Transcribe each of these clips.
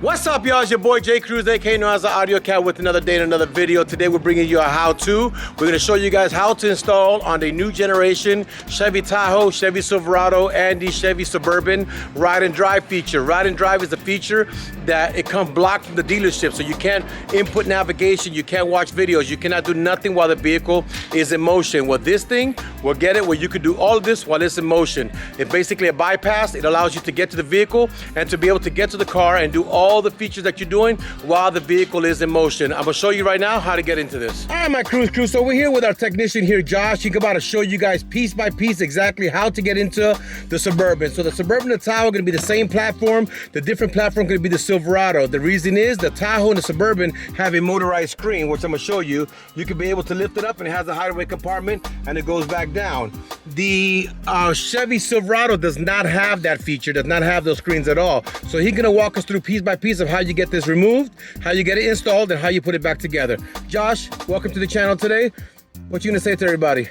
What's up, y'all? It's your boy J Cruz, aka known as the AUDIOZONE, with another day and another video. Today we're bringing you a how-to. We're going to show you guys how to install on the new generation Chevy Tahoe, Chevy Silverado, and the Chevy Suburban ride and drive feature. Ride and drive is a feature that it comes blocked from the dealership, so you can't input navigation, you can't watch videos, you cannot do nothing while the vehicle is in motion. Well, this thing will get it where you can do all of this while it's in motion. It's basically a bypass. It allows you to get to the vehicle and to be able to get to the car and do all the features that you're doing while the vehicle is in motion. I'm gonna show you right now how to get into this. All right, my crew. So we're here with our technician here, Josh. He's about to show you guys piece by piece exactly how to get into the Suburban. So the Suburban and the Tahoe are gonna be the same platform. The different platform gonna be the Silverado. The reason is the Tahoe and the Suburban have a motorized screen, which I'm gonna show you. You can be able to lift it up and it has a hideaway compartment and it goes back down. The Chevy Silverado does not have that feature, does not have those screens at all. So he's gonna walk us through piece by piece of how you get this removed, how you get it installed, and how you put it back together. Josh, welcome to the channel today. What you gonna say to everybody?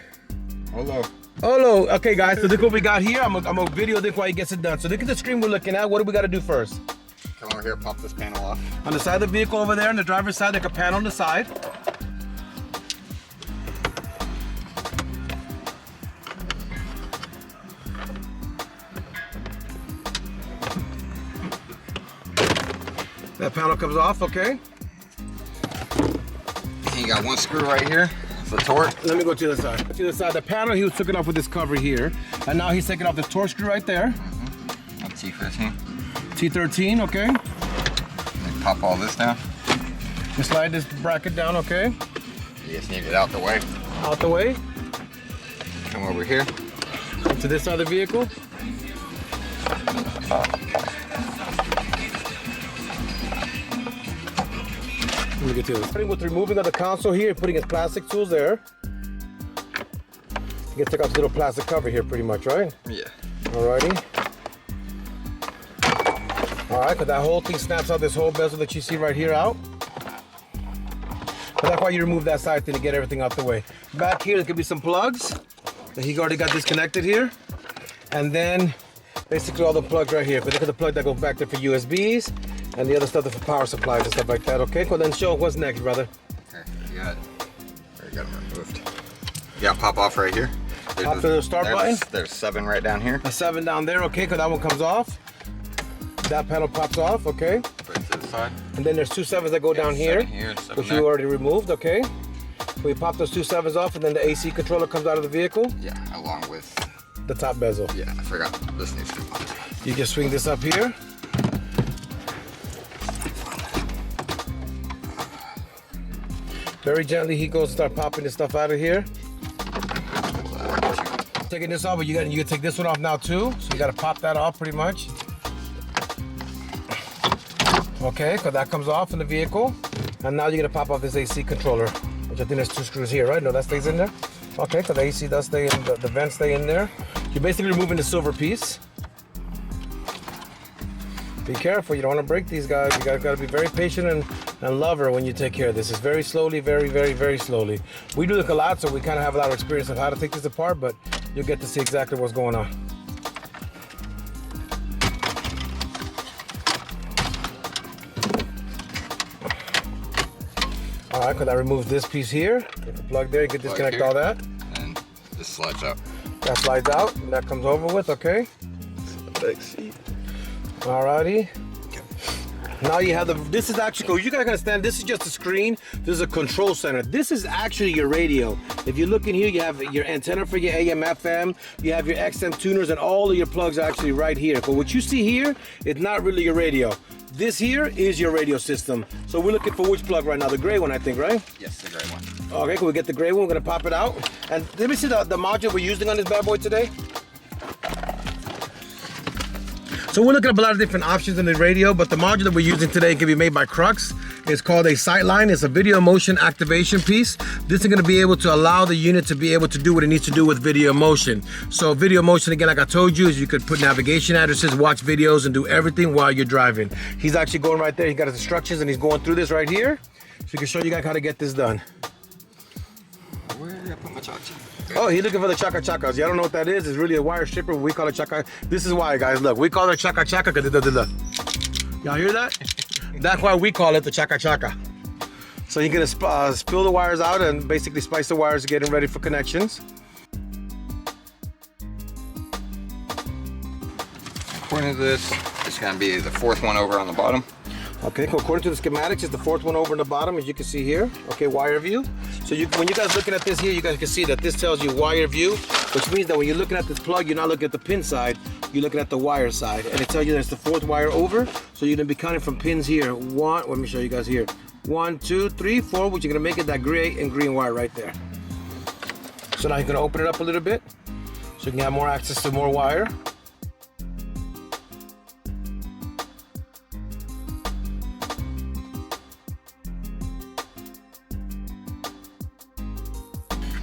Hello. Hello. Okay, guys, so look what we got here. I'm gonna video this while he gets it done. So look at the screen we're looking at. What do we gotta do first? Come over here, pop this panel off. On the side of the vehicle over there, on the driver's side, like a panel on the side. That panel comes off, okay? You got one screw right here. It's the torque. Let me go to the side. To the side, the panel he was taking off with this cover here, and now he's taking off the torque screw right there. T15. T13, okay? Then pop all this down. You slide this bracket down, okay? You just need it out the way. Out the way. Come over here. To this side of the vehicle. Let me get to this. Starting with removing of the console here, putting his plastic tools there. You can take off the little plastic cover here pretty much, right? Yeah. Alrighty. Alright, because that whole thing snaps out this whole bezel that you see right here out. But that's why you remove that side thing to get everything out the way. Back here, there could be some plugs that he already got disconnected here. And then basically all the plugs right here. But look at the plug that goes back there for USBs. And the other stuff for power supplies and stuff like that, okay? Well, then show what's next, brother. Okay, you got them removed. You got to pop off right here. Pop the start button. There's 7 right down here. A 7 down there, okay, because that one comes off. That panel pops off, okay? Put it to the side. And then there's 2 7s that go down here, which you already removed, okay? We pop those 2 7s off, and then the AC controller comes out of the vehicle. Yeah, along with the top bezel. Yeah, I forgot this needs to be popped. You just swing this up here. Very gently, he goes and start popping this stuff out of here. Taking this off, but you can take this one off now too. So you got to pop that off pretty much. Okay, because that comes off in the vehicle. And now you're going to pop off this AC controller, which I think there's 2 screws here, right? No, that stays in there. Okay, because the AC does stay in, the vents stay in there. You're basically removing the silver piece. Be careful, you don't want to break these guys. You got to be very patient and lover when you take care of this. It's very slowly, very, very, very slowly. We do this a lot, so we kind of have a lot of experience of how to take this apart, but you'll get to see exactly what's going on. All right, because I removed this piece here. Get the plug there, you can disconnect all that. And this slides out. That slides out, and that comes over with, okay? Back seat. Alrighty. Now you have this is actually cool. You guys understand, this is just a screen. This is a control center. This is actually your radio. If you look in here, you have your antenna for your AM, FM. You have your XM tuners, and all of your plugs are actually right here. But what you see here, it's not really your radio. This here is your radio system. So we're looking for which plug right now? The gray one, I think, right? Yes, the gray one. Okay, can we get the gray one? We're gonna pop it out. And let me see the module we're using on this bad boy today. So we're looking at a lot of different options in the radio, but the module that we're using today can be made by Crux. It's called a Sightline. It's a video motion activation piece. This is going to be able to allow the unit to be able to do what it needs to do with video motion. So video motion, again, like I told you, is you could put navigation addresses, watch videos, and do everything while you're driving. He's actually going right there. He got his instructions, and he's going through this right here. So he can show you guys how to get this done. Where did I put my charger? Oh, he's looking for the chaka-chakas. Y'all don't know what that is. It's really a wire stripper. We call it chaka. This is why, guys. Look, we call it chaka-chaka because it does it. Look. Y'all hear that? That's why we call it the chaka chaka. So you're gonna spill the wires out and basically splice the wires to get them ready for connections. According to this, it's gonna be the fourth one over on the bottom. Okay, so according to the schematics, it's the fourth one over in the bottom, as you can see here. Okay, wire view. So when you guys looking at this here, you guys can see that this tells you wire view, which means that when you're looking at this plug, you're not looking at the pin side, you're looking at the wire side. And it tells you there's the fourth wire over, so you're gonna be counting from pins here. Let me show you guys here. 1, 2, 3, 4, which you're gonna make it that gray and green wire right there. So now you're gonna open it up a little bit, so you can have more access to more wire.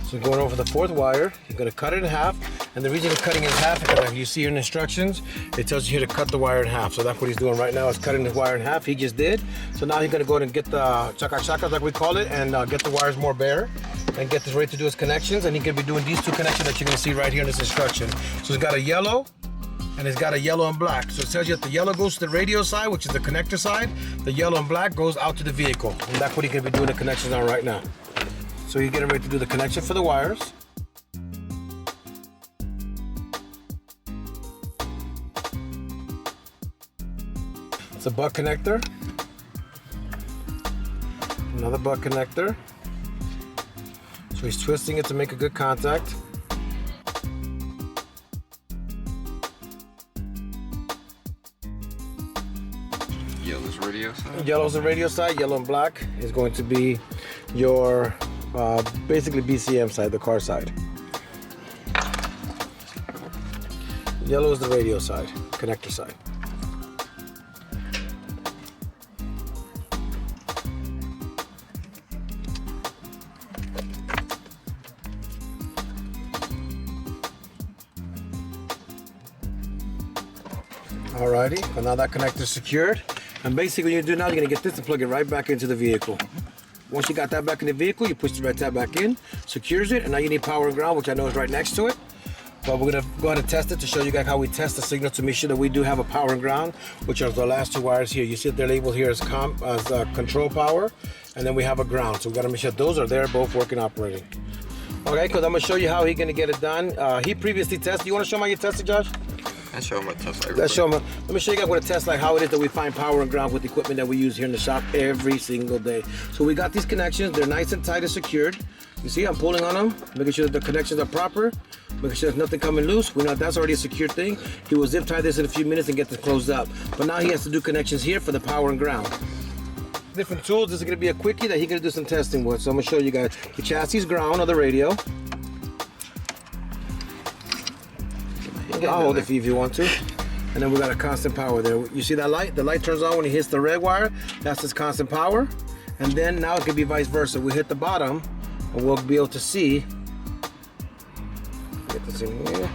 So going over the fourth wire, you're gonna cut it in half. And the reason you're cutting it in half is because you see in the instructions, it tells you here to cut the wire in half. So that's what he's doing right now, is cutting the wire in half. He just did. So now he's gonna go ahead and get the chaka chakas, like we call it, and get the wires more bare and get this ready to do his connections. And he can be doing these two connections that you're gonna see right here in this instruction. So it's got a yellow, and it's got a yellow and black. So it tells you that the yellow goes to the radio side, which is the connector side. The yellow and black goes out to the vehicle. And that's what he's gonna be doing the connections on right now. So you're getting ready to do the connection for the wires. It's a butt connector. Another butt connector. So he's twisting it to make a good contact. Yellow's radio side. Yellow's the radio side. Yellow and black is going to be your basically BCM side, the car side. Yellow is the radio side, connector side. Alrighty, well now that connector is secured. And basically what you do now, you're gonna get this and plug it right back into the vehicle. Once you got that back in the vehicle, you push the red tab back in, secures it, and now you need power and ground, which I know is right next to it. But we're gonna go ahead and test it to show you guys how we test the signal to make sure that we do have a power and ground, which are the last two wires here. You see that they're labeled here as control power, and then we have a ground. So we gotta make sure those are there, both working, operating. Okay, because I'm gonna show you how he's gonna get it done. He previously tested. You wanna show him how you tested, Josh? Let's show him what test like. Let's show him. Let me show you guys what a test like, how it is that we find power and ground with the equipment that we use here in the shop every single day. So we got these connections. They're nice and tight and secured. You see, I'm pulling on them, making sure that the connections are proper, making sure there's nothing coming loose. We know that's already a secure thing. He will zip tie this in a few minutes and get this closed up. But now he has to do connections here for the power and ground. Different tools. This is going to be a quickie that he's going to do some testing with. So I'm going to show you guys the chassis ground of the radio. I'll hold it for you if you want to. And then we got a constant power there. You see that light? The light turns on when he hits the red wire. That's his constant power. And then now it could be vice versa. We hit the bottom and we'll be able to see. Get this in here.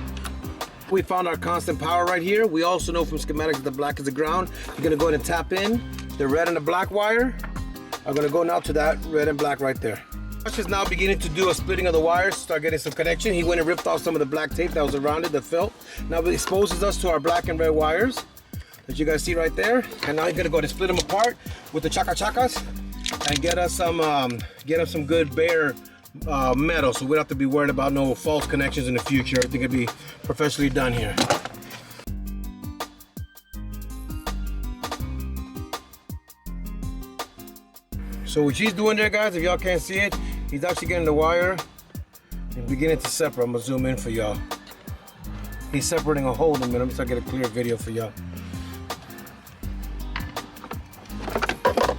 We found our constant power right here. We also know from schematics that the black is the ground. You're gonna go ahead and tap in. The red and the black wire are gonna go now to that red and black right there. Josh is now beginning to do a splitting of the wires, start getting some connection. He went and ripped off some of the black tape that was around it, the felt. Now it exposes us to our black and red wires that you guys see right there. And now he's gonna go ahead and split them apart with the chaka chakas and get us some good bare metal, so we don't have to be worried about no false connections in the future. Everything can be professionally done here. So what he's doing there, guys, if y'all can't see it, he's actually getting the wire and beginning to separate. I'm gonna zoom in for y'all. He's separating a hole in a minute. I'm just gonna get a clear video for y'all.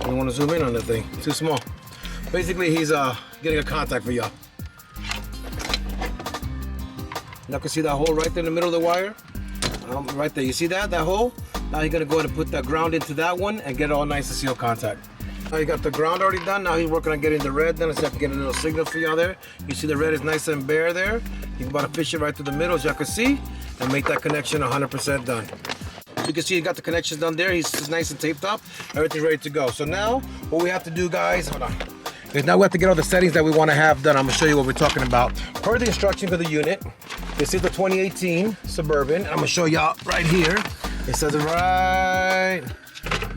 You want to zoom in on the thing? Too small. Basically, he's getting a contact for y'all. Y'all can see that hole right there in the middle of the wire. Right there, you see that hole? Now he's gonna go ahead and put that ground into that one and get it all nice and seal contact. Now you got the ground already done. Now he's working on getting the red done. Let's have to get a little signal for y'all there. You see the red is nice and bare there. You can about to fish it right through the middle, as y'all can see, and make that connection 100% done. You can see he got the connections done there. He's nice and taped up. Everything's ready to go. So now what we have to do, guys, hold on, is now we have to get all the settings that we want to have done. I'm gonna show you what we're talking about. Per the instructions of the unit, this is the 2018 Suburban. I'm gonna show y'all right here. It says it right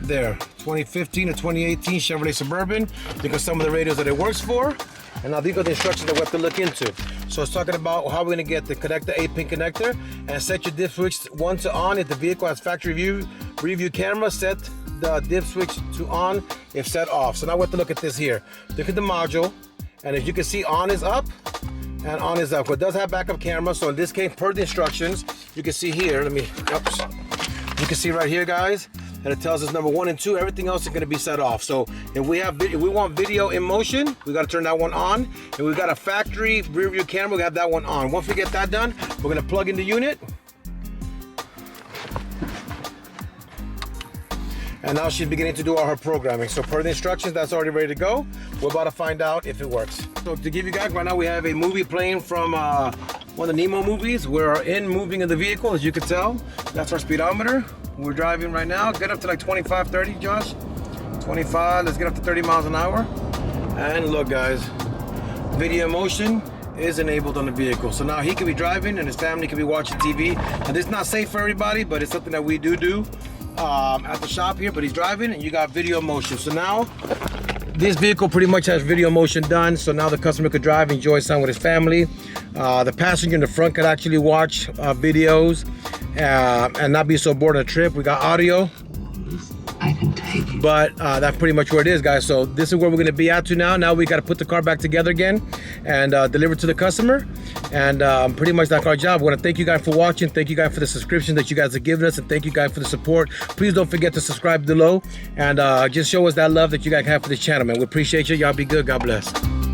there. 2015 or 2018 Chevrolet Suburban. Think of some of the radios that it works for. And now these are the instructions that we have to look into. So it's talking about how we're gonna get the connector, 8-pin connector, and set your dip switch 1 to on if the vehicle has factory review camera. Set the dip switch to on if set off. So now we have to look at this here. Look at the module, and as you can see, on is up and on is up. It does have backup camera, so in this case, per the instructions, you can see here, oops. You can see right here, guys, and it tells us number 1 and 2. Everything else is going to be set off. So if we want video in motion, we got to turn that one on. And we've got a factory rear view camera, we have that one on. Once we get that done, we're going to plug in the unit. And now she's beginning to do all her programming. So per the instructions, that's already ready to go. We're about to find out if it works. So to give you guys, right now we have a movie playing from one of the Nemo movies. We're moving in the vehicle, as you can tell. That's our speedometer. We're driving right now. Get up to like 25, 30, Josh. 25, let's get up to 30 miles an hour. And look, guys, video motion is enabled on the vehicle. So now he can be driving and his family can be watching TV. And it's not safe for everybody, but it's something that we do at the shop here. But he's driving and you got video motion. So now this vehicle pretty much has video motion done. So now the customer could drive, enjoy some with his family. The passenger in the front could actually watch videos and not be so bored on the trip. We got audio. I can take it. But that's pretty much where it is, guys. So this is where we're going to be at to now. Now we got to put the car back together again and deliver to the customer. And pretty much that's our job. I want to thank you guys for watching. Thank you guys for the subscription that you guys have given us. And thank you guys for the support. Please don't forget to subscribe below. And just show us that love that you guys have for this channel, man. We appreciate you. Y'all be good. God bless.